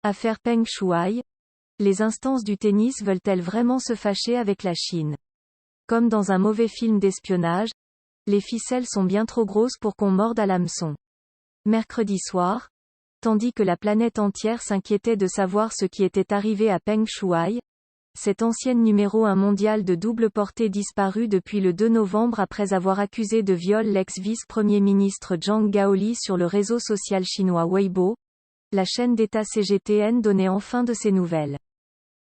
Affaire Peng Shuai. Les instances du tennis veulent-elles vraiment se fâcher avec la Chine? Comme dans un mauvais film d'espionnage, les ficelles sont bien trop grosses pour qu'on morde à l'hameçon. Mercredi soir, tandis que la planète entière s'inquiétait de savoir ce qui était arrivé à Peng Shuai, cette ancienne numéro 1 mondiale de double portée disparue depuis le 2 novembre après avoir accusé de viol l'ex-vice-premier ministre Zhang Gaoli sur le réseau social chinois Weibo, la chaîne d'État CGTN donnait enfin de ses nouvelles.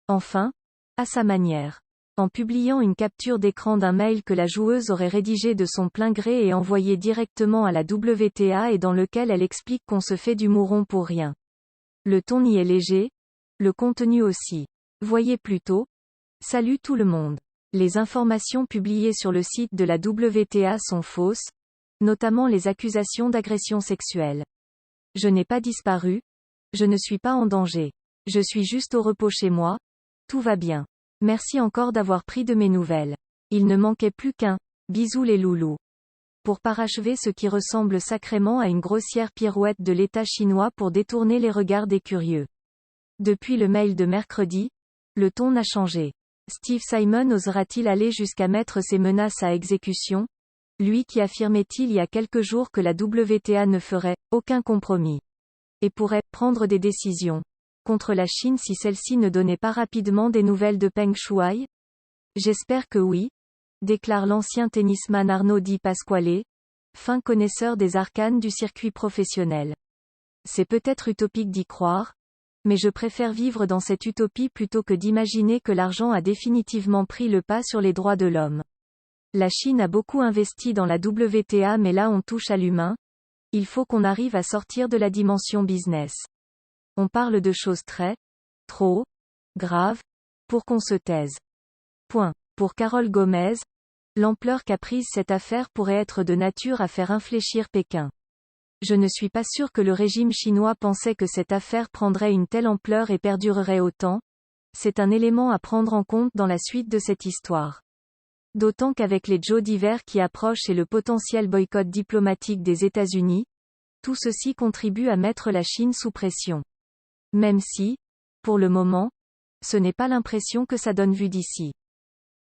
Enfin, à sa manière. En publiant une capture d'écran d'un mail que la joueuse aurait rédigé de son plein gré et envoyé directement à la WTA et dans lequel elle explique qu'on se fait du mouron pour rien. Le ton y est léger, le contenu aussi. Voyez plutôt. Salut tout le monde. Les informations publiées sur le site de la WTA sont fausses, notamment les accusations d'agression sexuelle. Je n'ai pas disparu. Je ne suis pas en danger. Je suis juste au repos chez moi. Tout va bien. Merci encore d'avoir pris de mes nouvelles. Il ne manquait plus qu'un « bisous les loulous » pour parachever ce qui ressemble sacrément à une grossière pirouette de l'État chinois pour détourner les regards des curieux. Depuis le mail de mercredi, le ton a changé. Steve Simon osera-t-il aller jusqu'à mettre ses menaces à exécution? Lui qui affirmait il y a quelques jours que la WTA ne ferait « aucun compromis » et pourrait « prendre des décisions » contre la Chine si celle-ci ne donnait pas rapidement des nouvelles de Peng Shuai? J'espère que oui, déclare l'ancien tennisman Arnaud Di Pasquale, fin connaisseur des arcanes du circuit professionnel. C'est peut-être utopique d'y croire, mais je préfère vivre dans cette utopie plutôt que d'imaginer que l'argent a définitivement pris le pas sur les droits de l'homme. La Chine a beaucoup investi dans la WTA mais là on touche à l'humain, il faut qu'on arrive à sortir de la dimension business. On parle de choses trop graves, pour qu'on se taise. Point. Pour Carole Gomez, l'ampleur qu'a prise cette affaire pourrait être de nature à faire infléchir Pékin. Je ne suis pas sûr que le régime chinois pensait que cette affaire prendrait une telle ampleur et perdurerait autant. C'est un élément à prendre en compte dans la suite de cette histoire. D'autant qu'avec les Jeux d'hiver qui approchent et le potentiel boycott diplomatique des États-Unis, tout ceci contribue à mettre la Chine sous pression. Même si, pour le moment, ce n'est pas l'impression que ça donne vue d'ici.